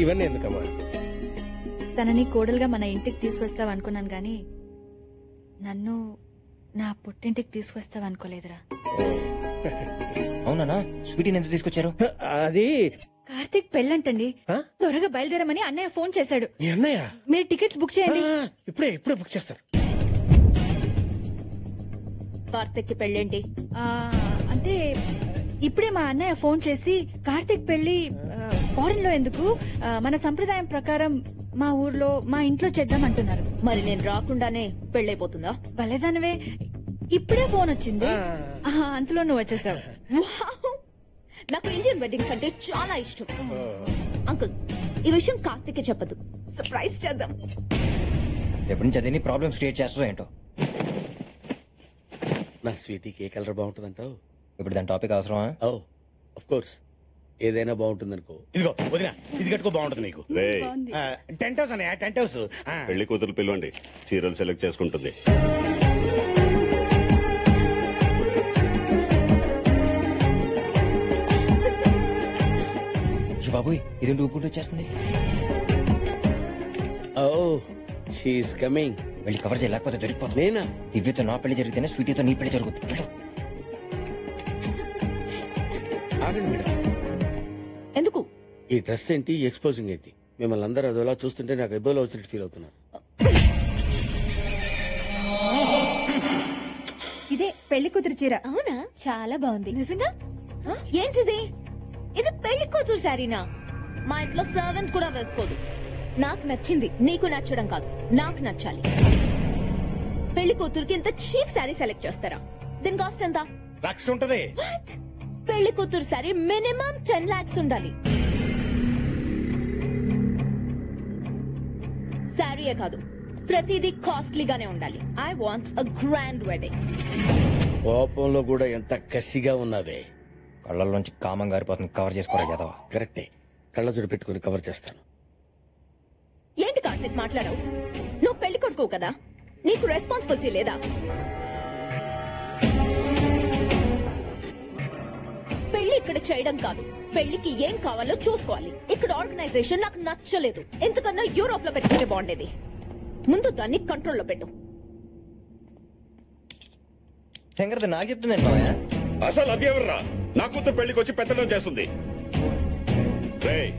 ఇవన్నీ ఎందుకమ్మా? తనని కోడలుగా మన ఇంటికి తీసుకొస్తావు అనుకున్నాను గాని నన్ను నా పుట్టింటికి తీసుకొస్తావు అనుకోలేదురా. అవునా? స్వీటీని ఎందుకు తీసుకొచ్చారు? అది కార్తీక్ పెళ్ళంటండి. త్వరగా బయలుదేరమని అన్నయ్య ఫోన్ చేశాడు. మీ అన్నయ్య? మీరు టికెట్స్ బుక్ చేయండి. ఇప్పుడే బుక్ చేస్తారు. కార్తీక్ కి పెళ్ళేంటి? అంటే ఇప్పుడే మా అన్నయ్య ఫోన్ చేసి కార్తీక్ పెళ్లి ఫారెన్ లో ఎందుకు, మన సంప్రదాయం ప్రకారం మా ఊర్లో మా ఇంట్లో చేద్దాం అంటున్నారు. మరి నేను రాకుండానే పెళ్ళైపోతుందా? భలేదానివే, ఇప్పుడే ఫోన్ వచ్చింది, అంతలో నువ్వు వచ్చేసావు. నాకు ఇండియన్ వెడ్డింగ్స్ అంటే చాలా ఇష్టం. అంకుల్, ఈ విషయం కార్తీక్ చెప్పదు, సర్ప్రైజ్ చేద్దాం. ఎప్పటి నుంచి అదే ప్రాబ్లమ్స్ క్రియేట్ చేస్తావు ఏంటో. నా స్వీటీకి ఏ కలర్ బాగుంటుందంటావు? ఇప్పుడు దాని టాపిక్ అవసరమా? ఓ ఆఫ్ కోర్స్, ఏదైనా బాగుంటుంది అనుకో. ఇదిగో వదినా, ఇది కట్టుకో, బాగుంటుంది నీకు. టెంట్ హౌస్ అన్నయ్య, టెంట్ హౌస్. పెళ్లి కూతురు పిలవండి, చీరలు సెలెక్ట్ చేసుకుంటుంది. బాబు ఇది ఊపుకుంటూ వచ్చేస్తుంది. ఓ షీఈస్ కమింగ్. వెళ్ళి కవర్ చేయలేకపోతే దొరికిపోతుంది. నేనా? దివ్యతో నా పెళ్లి జరిగితేనే స్వీటీతో నీ పెళ్లి జరుగుతుంది. ఆగండి మేడం. ఎందుకు ఈ డ్రెస్ ఏంటి, ఎక్స్పోజింగ్ ఏంటి? మిమ్మల్ని అందరూ అదోలా చూస్తుంటే నాకు ఎబ్బోలో వచ్చినట్టు ఫీల్ అవుతున్నారు. ఇదే పెళ్లి కూతురు చీర. అవునా? చాలా బాగుంది. నిజంగా? ఏంటిది? ఇది పెళ్లి కూతురు శారీనా? మా ఇంట్లో సర్వెంట్ కూడా వేసుకోదు. నాకు నచ్చింది, నీకు నచ్చడం కాదు, నాకు నచ్చాలి. పెళ్లి కూతురుకి ఇంత చీప్ శారీ సెలెక్ట్ చేస్తారా? దీని కాస్ట్ ఎంత? లక్ష ఉంటది. పెళ్లి కూతురు శారీ మినిమం 10 lakhs ఉండాలి. శారీయే కాదు, ప్రతిదీ కాస్ట్లీగానే ఉండాలి. I want a grand wedding. కోపంలో కూడా ఎంత కసిగా ఉన్నావే. కళ్ళల్లోంచి కామం గారిపోతుంది. కవర్ చేసుకోరా యాదవ. కరెక్టే, కళ్ళజోడు పెట్టుకుని కవర్ చేస్తాను. ఏంటి కార్తీక్ మాట్లాడావు? నువ్వు పెళ్లి కొడుకు కదా, నీకు రెస్పాన్సిబిలిటీ లేదా? పెళ్లి ఇక్కడ చేయడం కాదు, పెళ్లికి ఏం కావాలో చూసుకోవాలి. ఇక్కడ ఆర్గనైజేషన్ నాకు నచ్చలేదు. ఎంతకన్నా యూరోప్ లో పెట్టుకుంటే బాగుండేది. ముందు దాన్ని కంట్రోల్లో పెట్టు. శంకర్ నాకు చెప్తుందండి మామయ్య. అసలు అది ఎవర్రా నా కూతురు పెళ్లికి వచ్చి పెత్తడం చేస్తుంది? రేయ్,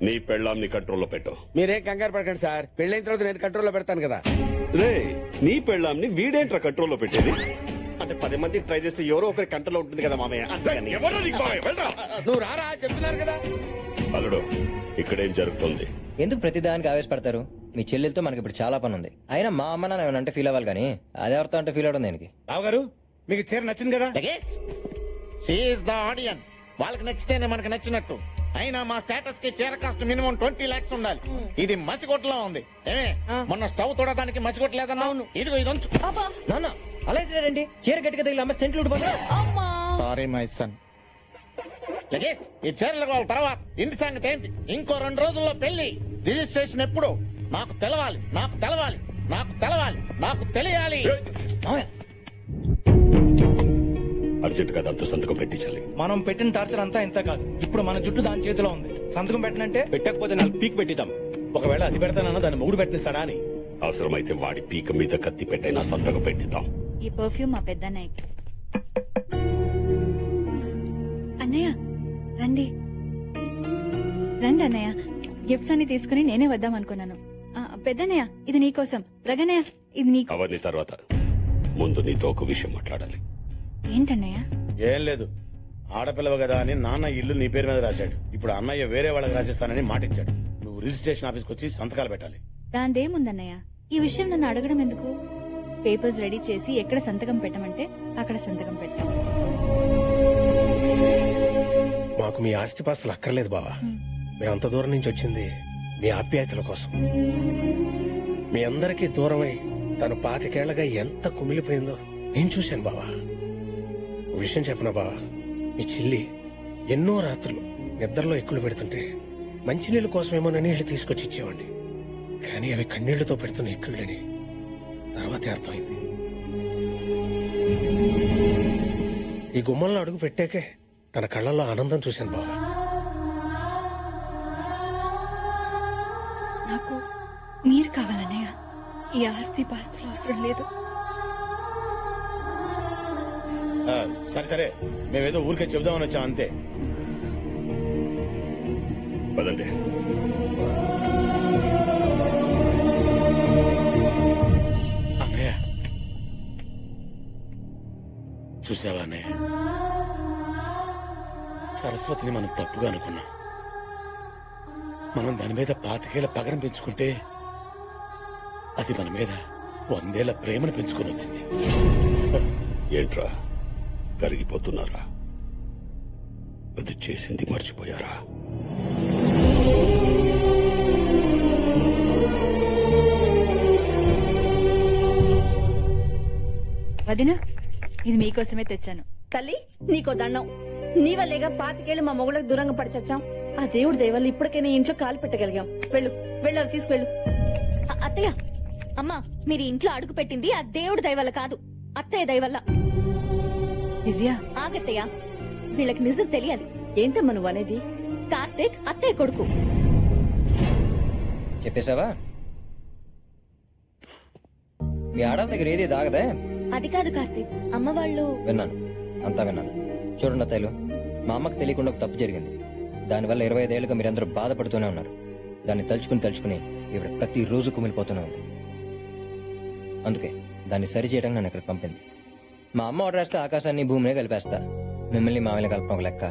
నీ పెళ్ళాంని కంట్రోల్లో పెట్టు. మీరేం కంగారు పడకండి సార్, పెళ్ళైన తర్వాత నేను కంట్రోల్లో పెడతాను కదా. రేయ్, నీ పెళ్ళాంని వీడేంట్రా కంట్రోల్లో పెట్టేది? అంటే 10 మందికి ట్రై చేస్తే ఎవరో ఒకరి కంట్రోల్లో ఉంటుంది కదా మామయ్య. నువ్వు రారా, చెప్తున్నారు కదా. అల్లుడు, ఇక్కడేం జరుగుతుంది? ఎందుకు ప్రతిదానికి ఆవేశపడతారు? మీ చెల్లెలతో మనకి ఇప్పుడు చాలా పని ఉంది. అయినా మా అమ్మ నాన్న ఏమన్నా అంటే ఫీల్ అవ్వాలి కానీ అదెవరితో అంటే ఫీల్ అవడం దేనికి? బావు గారు, మీకు చీర నచ్చింది కదా? ఆడియన్స్ వాళ్ళకి నచ్చితేనే మనకు నచ్చినట్టు. అయినా మా స్టేటస్ కి చీర కాస్ట్ మినిమం 20 lakhs ఉండాలి. ఇది మసిగొట్టలా ఉంది. ఏమే మొన్న స్టవ్ తోడడానికి మసిగొట్టలేదన్నా? ఇదిగో ఇది ఉంచు. నాన్న అలా ఇచ్చాడండి. చీర గట్టిగా తగిలి అమ్మ సెంట్లు ఉడిపోతా. Sorry my son. లగేష్, ఈ చీరలు వాళ్ళ తర్వాత ఇంటి సంగతి ఏంటి? ఇంకో 2 రోజుల్లో పెళ్లి. రిజిస్ట్రేషన్ ఎప్పుడు? నాకు తెలవాలి, నాకు తెలవాలి, నాకు తెలవాలి, నాకు తెలియాలి. అర్జెంట్ గా దాంతో సంతకం పెట్టించాలి. మనం పెట్టిన టార్చర్ అంతా ఇంత కాదు. ఇప్పుడు మన జుట్టు దాని చేతిలో ఉంది. సంతకం పెట్టనంటే పెట్టకపోతే 4 పీక్ పెట్టిద్దాం. ఒకవేళ అది పెడతానన్నా దాన్ని మొగుడు పెట్టిస్తాడా అని. అవసరమైతే వాడి పీక మీద కత్తి పెట్టైనా సంతకం పెట్టిద్దాం. ఈ పర్ఫ్యూమ్ మా పెద్దన్నయ్యకి. అన్నయ్య రండి రండి అన్నయ్య. గిఫ్ట్స్ అన్ని తీసుకుని నేనే వద్దాం అనుకున్నాను. పెద్దన్నయ్య ఇది నీకోసం. రగన్నయ్య ఇది నీకు. అవన్నీ తర్వాత, ముందు నీతో ఒక విషయం మాట్లాడాలి. ఏంటన్నయ్య? ఏం లేదు, ఆడపిల్లవ కదా అని నాన్న ఇల్లు నీ పేరు మీద రాశాడు. ఇప్పుడు అన్నయ్య వేరే వాళ్ళకి రాసిస్తానని మాటిచ్చాడు. నువ్వు రిజిస్ట్రేషన్ ఆఫీస్కి వచ్చి సంతకాలు పెట్టాలి. దాందేముందన్నయ్య, ఈ విషయం నన్ను అడగడం ఎందుకు? పేపర్స్ రెడీ చేసి ఎక్కడ సంతకం పెట్టమంటే అక్కడ సంతకం పెట్టాం. మాకు మీ ఆస్తిపాస్తులు అక్కర్లేదు బావా. మేమంత దూరం నుంచి వచ్చింది మీ ఆప్యాయతల కోసం. మీ అందరికీ దూరమై తను 25 ఏళ్లగా ఎంత కుమిలిపోయిందో నేను చూశాను బావా. విషయం చెప్పనా బావా, మీ చెల్లి ఎన్నో రాత్రులు నిద్రలో ఎక్కులు పెడుతుంటే మంచినీళ్ళ కోసమేమోనని నీళ్లు తీసుకొచ్చి ఇచ్చేవాడిని. కానీ అవి కన్నీళ్లతో పెడుతున్న ఎక్కుళ్ళని తర్వాతే అర్థమైంది. ఈ గుమ్మంలో అడుగు పెట్టాకే తన కళ్ళల్లో ఆనందం చూశాను బావా. కావాలన్నయ్య. ఈ ఆస్తి పాస్తులు అవసరం లేదు. సరే సరే, మేమేదో ఊరికే చెబుదామని వచ్చాం అంతే. పదండి. అన్నయ్య చూసావా అన్నయ్య, సరస్వతిని మనం తప్పుగా అనుకున్నాం. మనం దాని మీద 25 పగరం పెంచుకుంటే అది మన మీద 100 ఏళ్ల ప్రేమను పెంచుకొని వచ్చింది. ఏంట్రా కరిగిపోతున్నారా? అది చేసింది మర్చిపోయారా? వదినా, ఇది మీకోసమే తెచ్చాను. తల్లి నీకో దండం. నీ వల్లేగా 25 ఏళ్ళు మా మొగుళ్ళకి దూరంగా పడిచచ్చాం. ఆ దేవుడి దయవల్ల ఇప్పటికైనా ఇంట్లో కాలు పెట్టగలిగాం. వెళ్ళు వెళ్ళారు, తీసుకెళ్ళు. అత్తయ్య, అమ్మా, మీరు ఇంట్లో అడుగు పెట్టింది ఆ దేవుడి దయ వల్ల కాదు, అత్తయ్య దయ వల్ల. దివ్య, ఆగత్తయ్య, వీళ్ళకి నిజం తెలియాలి. ఏంటమ్మా నువ్వు అనేది? కార్తీక్ అత్తయ్య కొడుకు. చెప్పేశావా? మీ ఆడల దగ్గర ఏది దాగదే? అది కాదు కార్తీక్, అమ్మ వాళ్ళు. విన్నాను, అంతా విన్నాను. చూడండి అత్తయ్యలు, మా అమ్మకి తెలియకుండా ఒక తప్పు జరిగింది. దానివల్ల 25 ఏళ్ళుగా మీరందరూ బాధపడుతూనే ఉన్నారు. దాన్ని తలుచుకుని ఇవిడ ప్రతిరోజు కుమిలిపోతూనే ఉంది. అందుకే దాన్ని సరిచేయడానికి నన్ను ఇక్కడ పంపింది. మా అమ్మ ఆర్డర్ వేస్తే ఆకాశాన్ని భూమినే కలిపేస్తా. మిమ్మల్ని మామయ్య కలపడం ఒక లెక్క.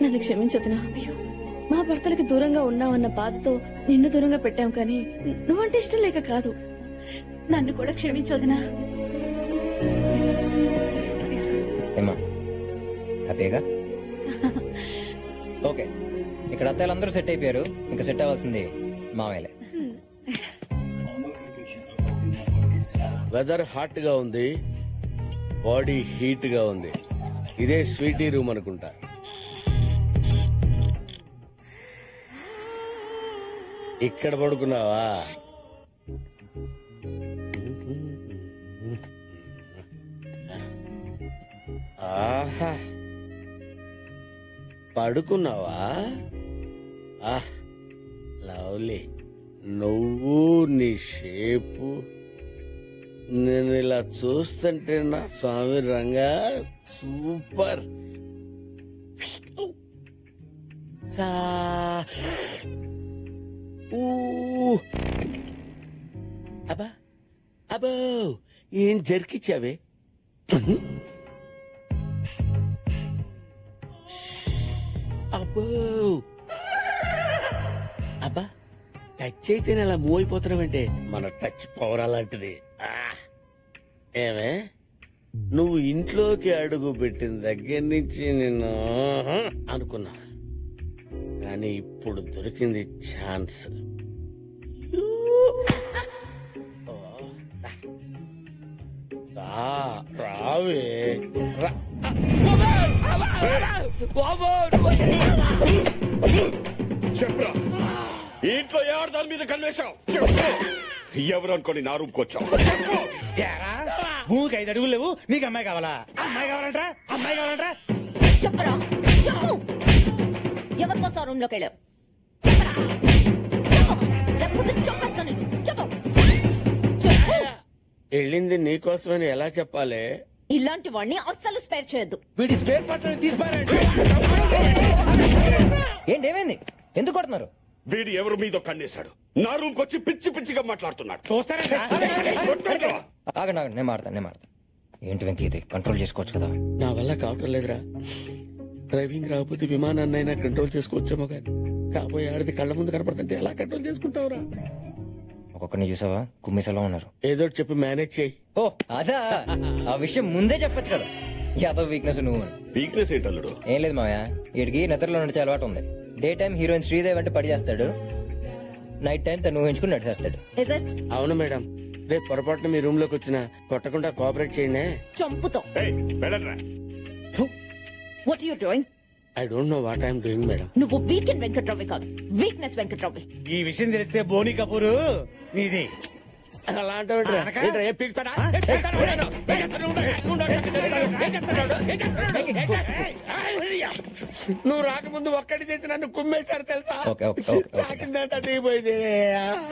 నన్ను క్షమించొద్దునా. అయ్యో, మా భర్తలకి దూరంగా ఉన్నావన్న బాధతో నిన్ను దూరంగా పెట్టాం, కానీ నువ్వంటే ఇష్టం లేక కాదు. నన్ను కూడా క్షమించొద్దునా. ఏమా హ్యాపీగా? ఓకే, ఇక్కడ అత్తయ్యలందరూ సెట్ అయిపోయారు. ఇంకా సెట్ అవ్వాల్సింది మామయ్యలే. వెదర్ హాట్ గా ఉంది, బాడీ హీట్ గా ఉంది. ఇదే స్వీటీ రూమ్ అనుకుంటా. ఇక్కడ పడుకున్నావా? ఆహా, పడుకున్నావా? లవ్లీ. నువ్వు నీ షేపు, నేను ఇలా చూస్తుంటే నా స్వామి రంగా సూపర్. అబ్బా అబ్బో, ఏం జరికిచ్చావే? అబ్బో అబ్బా, టచ్ అయితేనే అలా మూవ్ అయిపోతున్నావంటే మన టచ్ పవర్ అలాంటిది. ఏమే, నువ్వు ఇంట్లోకి అడుగు పెట్టిన దగ్గర నుంచి నేను అనుకున్నా, కానీ ఇప్పుడు దొరికింది ఛాన్స్. రావే చెప్పరా, ఇంట్లో ఎవరు దాని మీద కన్వేశావు? ఎవరు అనుకోని నా రూమ్కి వచ్చావు? భూమికి 5 అడుగులు లేవు, నీకు అమ్మాయి కావాలా? అమ్మాయి కావాలంటరా? అమ్మాయి కావాలంటరా? చెప్పరా, చెప్పు. ఎవరి కోసం రూమ్ లోకి వెళ్ళావు? లేకపోతే చంపేస్తాను నిన్ను. చెప్పు, చెప్పు. వెళ్ళింది నీకోసమని ఎలా చెప్పాలి? ఇలాంటి వాడిని అస్సలు స్పేర్ చేయొద్దు. వీడి స్పేర్ పార్ట్ తీసిపారండి. ఏంటి, ఏమైంది? ఎందుకు కొడుతున్నారు? వీడు ఎవరు మీదో కన్నేశాడు. నా రూమ్కి వచ్చి పిచ్చి పిచ్చిగా మాట్లాడుతున్నాడు. ఆగండి ఆగండి, నేను మాడతాను. ఏంటి వెంకీ, ఇది కంట్రోల్ చేసుకోవచ్చు కదా? నా వల్ల కావటం లేదురా. డ్రైవింగ్ రాకపోతే విమానాన్నైనా కంట్రోల్ చేసుకోవచ్చేమో, కానీ కాబోయే ఆడిది కళ్ళ ముందు కనపడుతుంటే ఎలా కంట్రోల్ చేసుకుంటావురా? ఒక్కొక్కరిని చూసావా, కుమ్మిసలా ఉన్నారు. ఏదో చెప్పి మేనేజ్ చేయి. ఓ అదా, ఆ విషయం ముందే చెప్పొచ్చు కదా. యాదవ్ వీక్నెస్ నువ్వు. వీక్నెస్ ఏంటల్లుడు? ఏం లేదు మావయ్య, వీడికి నిద్రలో నడిచే అలవాటు ఉంది. డే టైం హీరోయిన్ శ్రీదేవి అంటే పడి చేస్తాడు, నైట్ టైం తను ఊహించుకుని నడిచేస్తాడు. అవును మేడం, రేపు పొరపాటున మీ రూమ్ లోకి వచ్చిన కొట్టకుండా కోఆపరేట్ చేయండి. చంపుతో. What you doing? I don't know what I'm doing madam. నువ్వు వీకెండ్ వెంకట్రావు కాదు, వీక్నెస్ వెంకట్రావు. ఈ విషయం తెలిస్తే బోని కపూర్ నీది అలా అంటే ఏ పీకుతాడా? నువ్వు రాకముందు ఒక్కడి చేసి నన్ను కుమ్మేశారు తెలుసా ఓకే, ఓకే, ఓకే, ఓకే. తాకిందంతా దిగిపోయింది